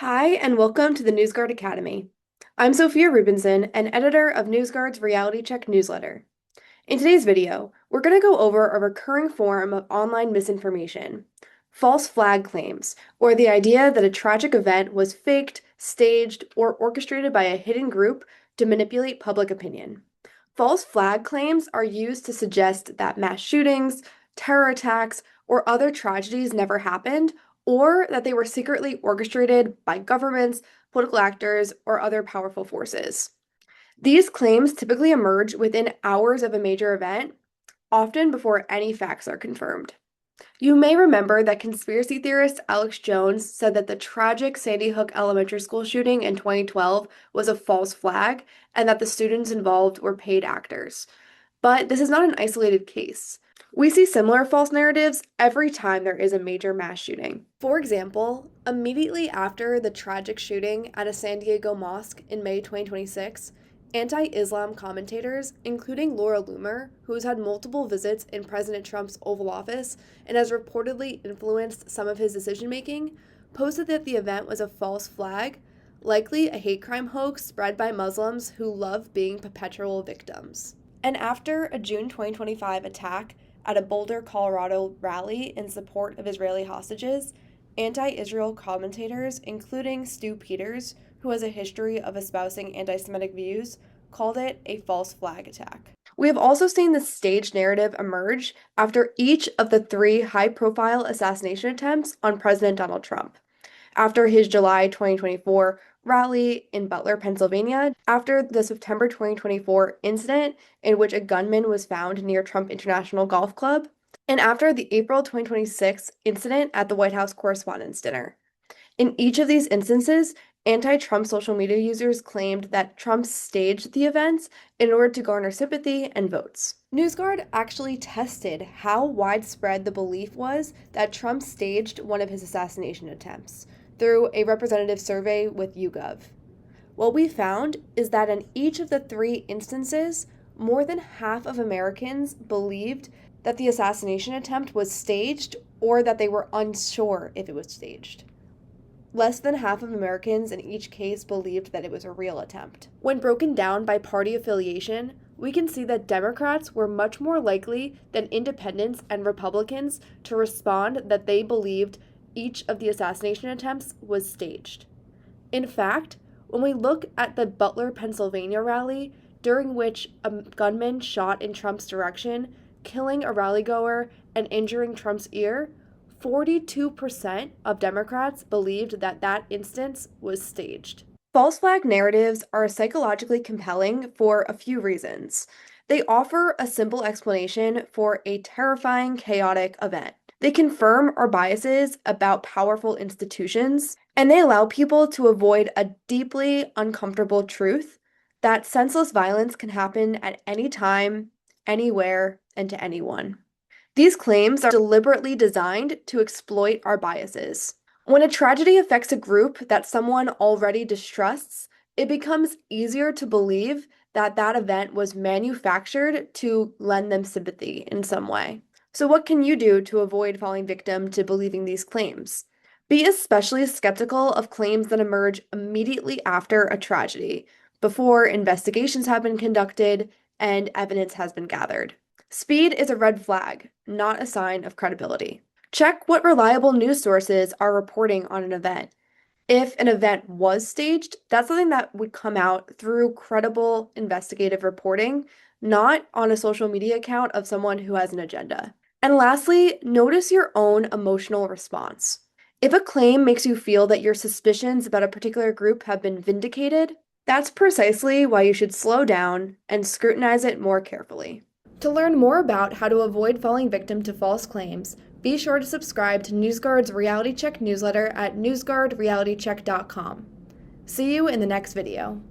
Hi, and welcome to the NewsGuard Academy. I'm Sophia Rubinson, an editor of NewsGuard's Reality Check newsletter. In today's video, we're going to go over a recurring form of online misinformation, false flag claims, or the idea that a tragic event was faked, staged, or orchestrated by a hidden group to manipulate public opinion. False flag claims are used to suggest that mass shootings, terror attacks, or other tragedies never happened, or that they were secretly orchestrated by governments, political actors, or other powerful forces. These claims typically emerge within hours of a major event, often before any facts are confirmed. You may remember that conspiracy theorist Alex Jones said that the tragic Sandy Hook Elementary School shooting in 2012 was a false flag and that the students involved were paid actors. But this is not an isolated case. We see similar false narratives every time there is a major mass shooting. For example, immediately after the tragic shooting at a San Diego mosque in May 2026, anti-Islam commentators, including Laura Loomer, who has had multiple visits in President Trump's Oval Office and has reportedly influenced some of his decision-making, posted that the event was a false flag, likely a hate crime hoax spread by Muslims who love being perpetual victims. And after a June 2025 attack at a Boulder, Colorado rally in support of Israeli hostages, anti-Israel commentators, including Stu Peters, who has a history of espousing anti-Semitic views, called it a false flag attack. We have also seen the staged narrative emerge after each of the three high-profile assassination attempts on President Donald Trump. After his July 2024 rally in Butler, Pennsylvania, after the September 2024 incident in which a gunman was found near Trump International Golf Club, and after the April 2026 incident at the White House Correspondents' Dinner. In each of these instances, anti-Trump social media users claimed that Trump staged the events in order to garner sympathy and votes. NewsGuard actually tested how widespread the belief was that Trump staged one of his assassination attempts through a representative survey with YouGov. What we found is that in each of the three instances, more than half of Americans believed that the assassination attempt was staged or that they were unsure if it was staged. Less than half of Americans in each case believed that it was a real attempt. When broken down by party affiliation, we can see that Democrats were much more likely than independents and Republicans to respond that they believed each of the assassination attempts was staged. In fact, when we look at the Butler, Pennsylvania rally, during which a gunman shot in Trump's direction, killing a rallygoer and injuring Trump's ear, 42% of Democrats believed that that instance was staged. False flag narratives are psychologically compelling for a few reasons. They offer a simple explanation for a terrifying, chaotic event. They confirm our biases about powerful institutions, and they allow people to avoid a deeply uncomfortable truth that senseless violence can happen at any time, anywhere, and to anyone. These claims are deliberately designed to exploit our biases. When a tragedy affects a group that someone already distrusts, it becomes easier to believe that that event was manufactured to lend them sympathy in some way. So what can you do to avoid falling victim to believing these claims? Be especially skeptical of claims that emerge immediately after a tragedy, before investigations have been conducted and evidence has been gathered. Speed is a red flag, not a sign of credibility. Check what reliable news sources are reporting on an event. If an event was staged, that's something that would come out through credible investigative reporting, not on a social media account of someone who has an agenda. And lastly, notice your own emotional response. If a claim makes you feel that your suspicions about a particular group have been vindicated, that's precisely why you should slow down and scrutinize it more carefully. To learn more about how to avoid falling victim to false claims, be sure to subscribe to NewsGuard's Reality Check newsletter at newsguardrealitycheck.com. See you in the next video.